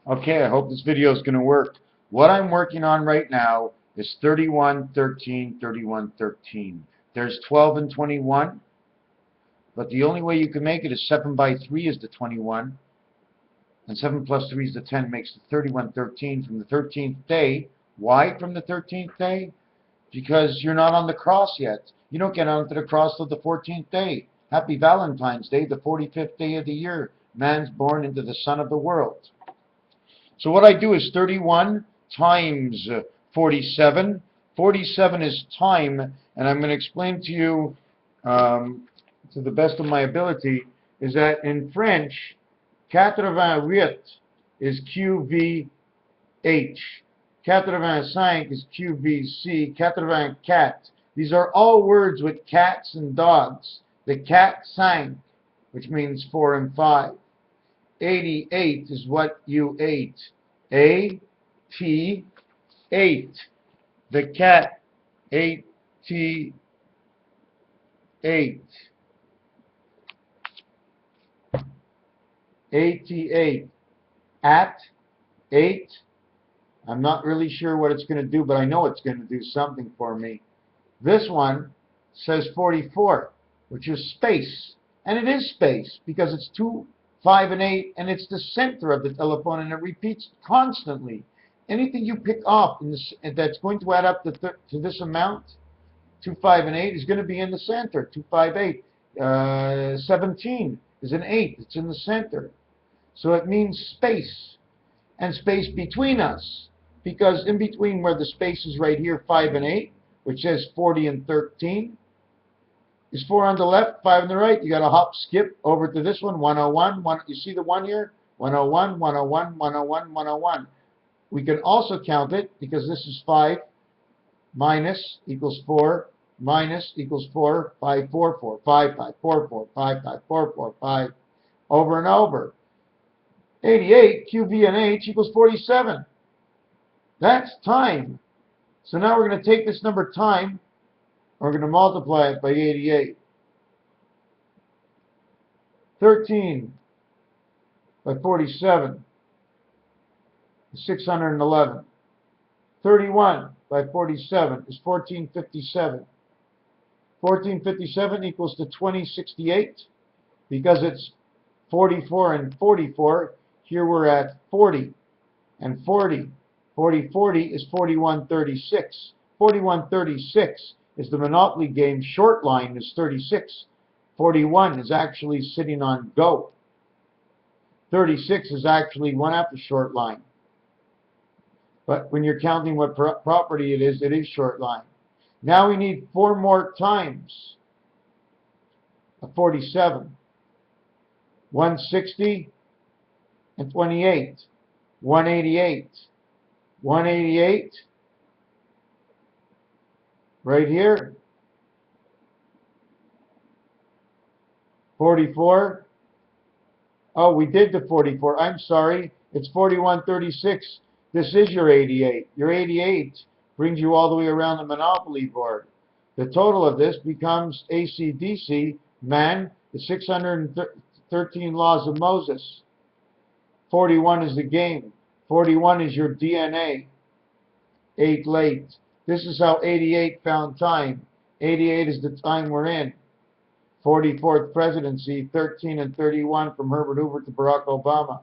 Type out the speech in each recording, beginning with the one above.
Okay, I hope this video is going to work. What I'm working on right now is 31, 13, 31, 13. There's 12 and 21, but the only way you can make it is 7 by 3 is the 21, and 7 plus 3 is the 10, makes the 31, 13 from the 13th day. Why from the 13th day? Because you're not on the cross yet. You don't get onto the cross till the 14th day. Happy Valentine's Day, the 45th day of the year. Man's born into the Son of the world. So what I do is 31 times 47. 47 is time, and I'm going to explain to you, to the best of my ability, is that in French, 88 is QVH. 85 is QVC. 84. These are all words with cats and dogs. The cat sang, which means 4 and 5. 88 is what you ate. A-T, 8. The cat ate T, 8. 88. At, 8. I'm not really sure what it's going to do, but I know it's going to do something for me. This one says 44, which is space. And it is space because it's 2, 5, and 8, and it's the center of the telephone, and it repeats constantly. Anything you pick off in this, that's going to add up to this amount, 2, 5, and 8, is going to be in the center. 2, 5, 8. 17 is an 8. It's in the center. So it means space, and space between us, because in between where the space is right here, 5 and 8, which says 40 and 13, is 4 on the left, 5 on the right. You got to hop, skip over to this one, 101. You see the 1 here? 101, 101, 101, 101. We can also count it because this is 5 minus equals 4 minus equals 4, 5, 4, 4, 5, 5, 4, 4, 5, 5, 4, 4, 5, over and over. 88, QVNH equals 47. That's time. So now we're going to take this number time, we're going to multiply it by 88. 13 by 47 is 611. 31 by 47 is 1457. 1457 equals to 2068 because it's 44 and 44. Here we're at 40 and 40. 40 is 4136. 4136 is the Monopoly game. Short line is 36. 41 is actually sitting on go. 36 is actually one after short line. But when you're counting what property it is short line. Now we need 4 more times of 47. 160 and 28. 188. 188 right here. 44. Oh, we did the 44. I'm sorry. It's 4136. This is your 88. Your 88 brings you all the way around the Monopoly board. The total of this becomes AC/DC, man, the 613 laws of Moses. 41 is the game. 41 is your DNA. 8 late. This is how 88 found time. 88 is the time we're in. 44th presidency, 13 and 31 from Herbert Hoover to Barack Obama.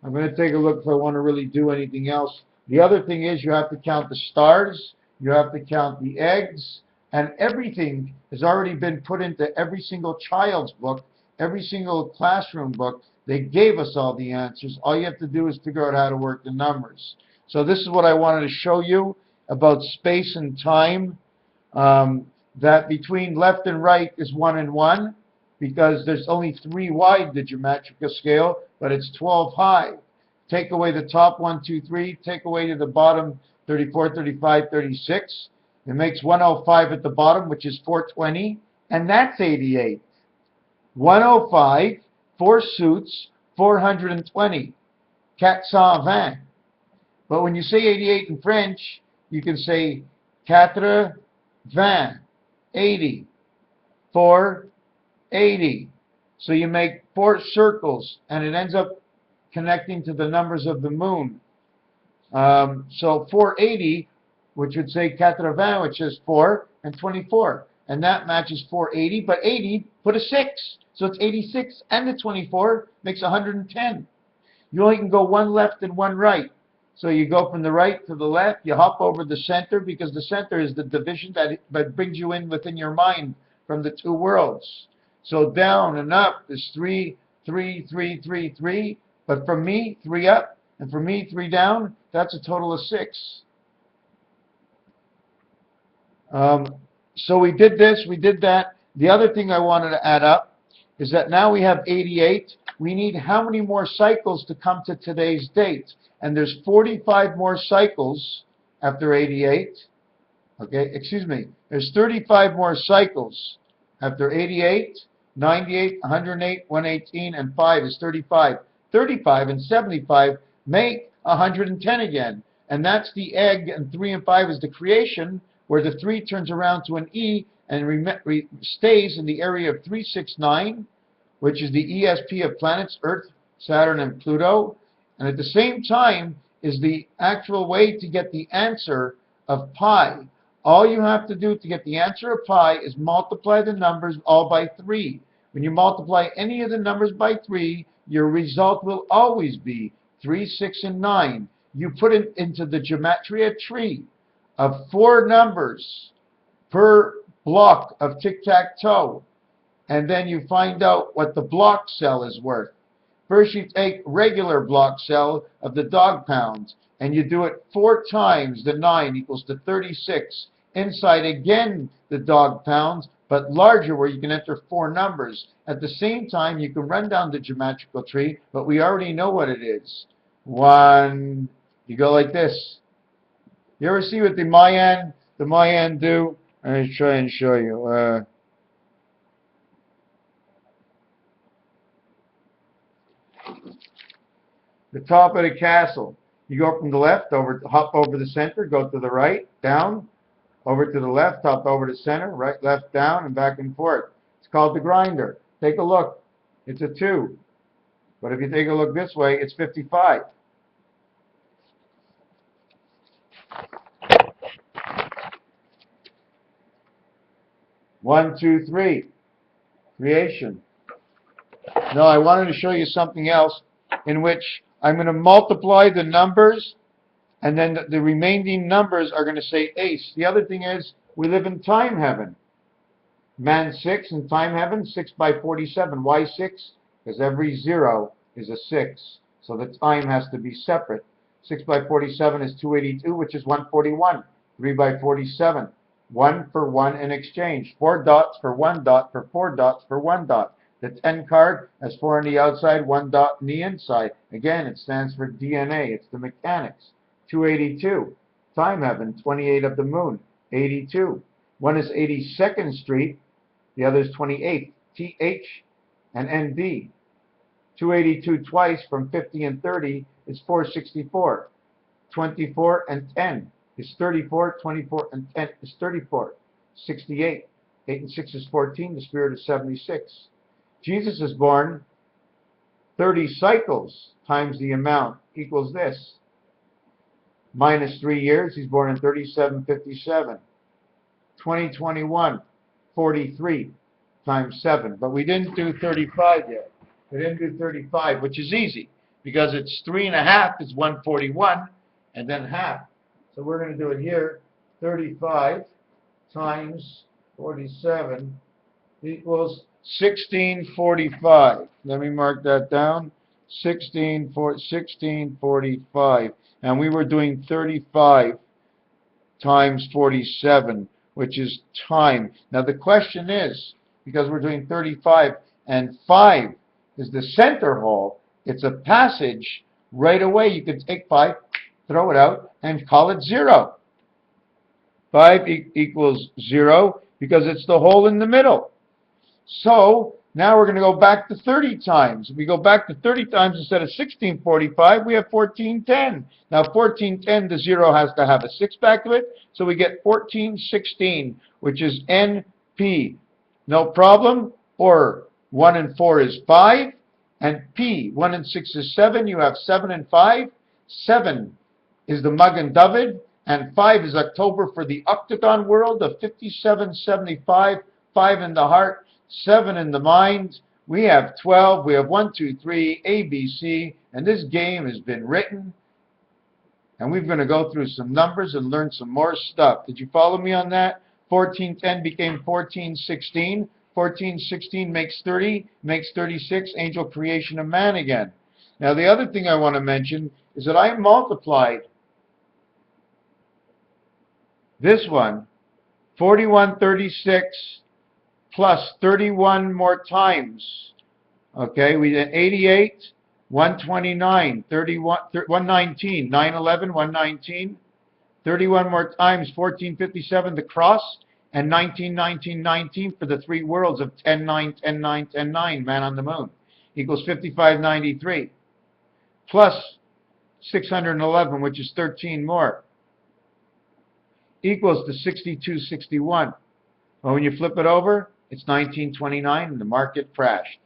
I'm going to take a look if I want to really do anything else. The other thing is you have to count the stars, you have to count the eggs, and everything has already been put into every single child's book, every single classroom book. They gave us all the answers. All you have to do is figure out how to work the numbers. So this is what I wanted to show you about space and time. That between left and right is 1 and 1 because there's only 3 wide the geometrical scale, but it's 12 high. Take away the top 1, 2, 3. Take away to the bottom 34, 35, 36. It makes 105 at the bottom, which is 420, and that's 88. 105. 4 suits, 420. 420. But when you say 88 in French, you can say 80, 80, 480. So you make 4 circles, and it ends up connecting to the numbers of the moon. So 480, which would say 80, which is 4 and 24. And that matches 480, but 80 put a 6. So it's 86, and the 24 makes 110. You only can go one left and one right. So you go from the right to the left, you hop over the center, because the center is the division that brings you in within your mind from the two worlds. So down and up is 3, 3, 3, 3, 3. But for me, 3 up, and for me, 3 down, that's a total of 6. So we did this, we did that. The other thing I wanted to add up is that now we have 88. We need how many more cycles to come to today's date? And there's 45 more cycles after 88. Okay, excuse me. There's 35 more cycles after 88, 98, 108, 118, and 5 is 35. 35 and 75 make 110 again. And that's the egg, and 3 and 5 is the creation, where the 3 turns around to an E and stays in the area of 369, which is the ESP of planets, Earth, Saturn, and Pluto. And at the same time is the actual way to get the answer of pi. All you have to do to get the answer of pi is multiply the numbers all by 3. When you multiply any of the numbers by 3, your result will always be 3, 6, and 9. You put it into the gematria tree of 4 numbers per block of tic-tac-toe, and then you find out what the block cell is worth. First you take regular block cell of the dog pounds, and you do it 4 times the 9 equals to 36. Inside again the dog pounds, but larger, where you can enter 4 numbers. At the same time, you can run down the geometrical tree, but we already know what it is. 1, you go like this. You ever see what the Mayan do? Let me try and show you. The top of the castle. You go from the left, hop over the center, go to the right, down, over to the left, hop over to center, right, left, down, and back and forth. It's called the grinder. Take a look. It's a 2. But if you take a look this way, it's 55. One, 2, 3. Creation. Now I wanted to show you something else in which I'm going to multiply the numbers, and then the remaining numbers are going to say ace. The other thing is, we live in time heaven. Man 6 in time heaven, 6 by 47. Why 6? Because every 0 is a 6. So the time has to be separate. 6 by 47 is 282, which is 141. 3 by 47. 1 for 1 in exchange. 4 dots for 1 dot for 4 dots for 1 dot. The 10 card has 4 on the outside, 1 dot on the inside. Again, it stands for DNA. It's the mechanics. 282. Time heaven. 28 of the moon. 82. One is 82nd Street. The other is 28th. TH and ND. 282 twice from 50 and 30 is 464. 24 and 10 is 34. 24 and 10 is 34. 68. 8 and 6 is 14. The spirit is 76. Jesus is born 30 cycles times the amount equals this. Minus 3 years, he's born in 3757. 2021, 43 times 7. But we didn't do 35 yet. We didn't do 35, which is easy, because it's 3.5 is 141, and then half. So we're going to do it here. 35 times 47 equals 1645. Let me mark that down. 1645. And we were doing 35 times 47, which is time. Now the question is, because we're doing 35 and 5 is the center hole, it's a passage right away. You can take 5, throw it out, and call it 0. 5 equals 0 because it's the hole in the middle. So now we're going to go back to 30 times. If we go back to 30 times instead of 1645, we have 1410. Now 1410, the 0 has to have a 6 back to it, so we get 1416, which is NP. No problem. Or 1 and 4 is 5, And P, 1 and 6 is 7. You have 7 and 5. 7 is the Magen David, and 5 is October for the octagon world of 5775. 5 in the heart, 7 in the mind. We have 12. We have 1, 2, 3, A, B, C, and this game has been written. And we're going to go through some numbers and learn some more stuff. Did you follow me on that? 1410 became 1416. 1416 makes 30, makes 36, angel creation of man again. Now the other thing I want to mention is that I multiplied this one, 4136 plus 31 more times. Okay, we did 88, 129, 31, 119, 911, 119, 31 more times, 1457, the cross, and 19, 19, 19 for the three worlds of 10, 9, 10, 9, 10, 9, man on the moon, equals 5593, plus 611, which is 13 more, equals to 6261. Well, when you flip it over, it's 1929, and the market crashed.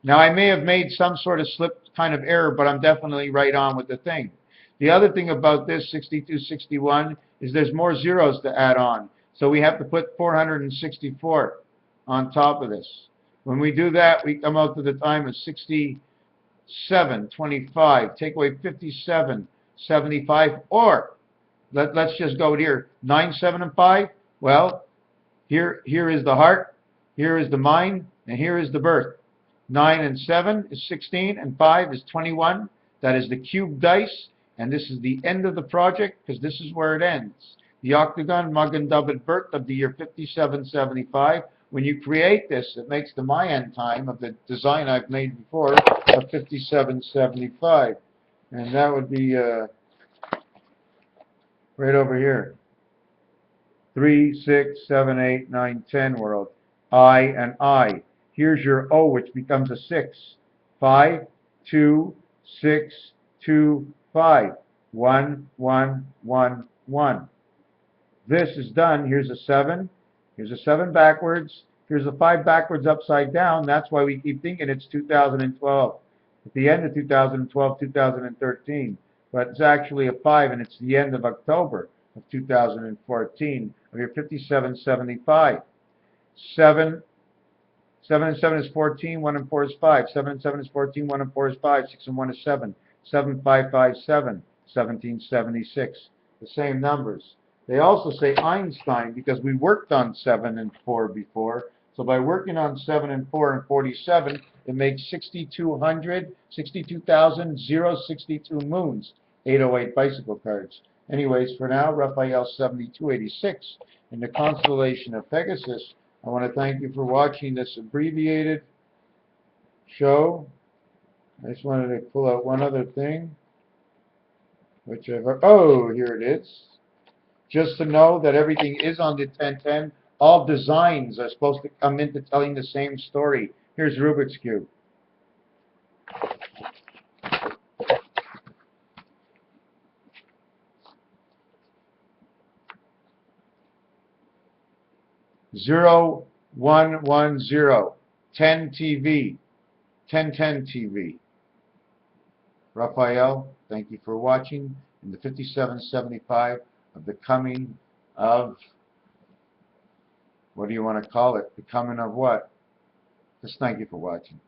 Now, I may have made some sort of slip kind of error, but I'm definitely right on with the thing. The other thing about this 6261 is there's more zeros to add on. So we have to put 464 on top of this. When we do that, we come out to the time of 6725. Take away 5775, or let's just go here. 9, 7, and 5. Well, here is the heart, here is the mind, and here is the birth. 9 and 7 is 16, and 5 is 21. That is the cube dice, and this is the end of the project, because this is where it ends. The octagon Magen David birth of the year 5775. When you create this, it makes the Mayan time of the design I've made before of 5775. And that would be right over here. 3, 6, 7, 8, 9, 10 world. I and I. Here's your O, which becomes a 6. 5, 2, 6, 2, 5. 1, 1, 1, 1. This is done. Here's a 7. Here's a 7 backwards. Here's a 5 backwards upside down. That's why we keep thinking it's 2012. At the end of 2012, 2013. But it's actually a 5, and it's the end of October of 2014. of your 5775. 7 and 7 is 14, 1 and 4 is 5. 7 and 7 is 14, 1 and 4 is 5. 6 and 1 is 7. 7557, 1776. The same numbers. They also say Einstein because we worked on 7 and 4 before. So by working on 7 and 4 and 47, it makes 6,200, 62,062 moons. 808 bicycle cards. Anyways, for now, Raphael 7286 in the constellation of Pegasus. I want to thank you for watching this abbreviated show. I just wanted to pull out one other thing, which I've, oh, here it is. Just to know that everything is on the 1010. All designs are supposed to come into telling the same story. Here's Rubik's Cube. Zero, 1, 1, 0. 10 TV. 1010 TV. Raphael, thank you for watching in the 5775 of the coming of, what do you want to call it? The coming of what? Just thank you for watching.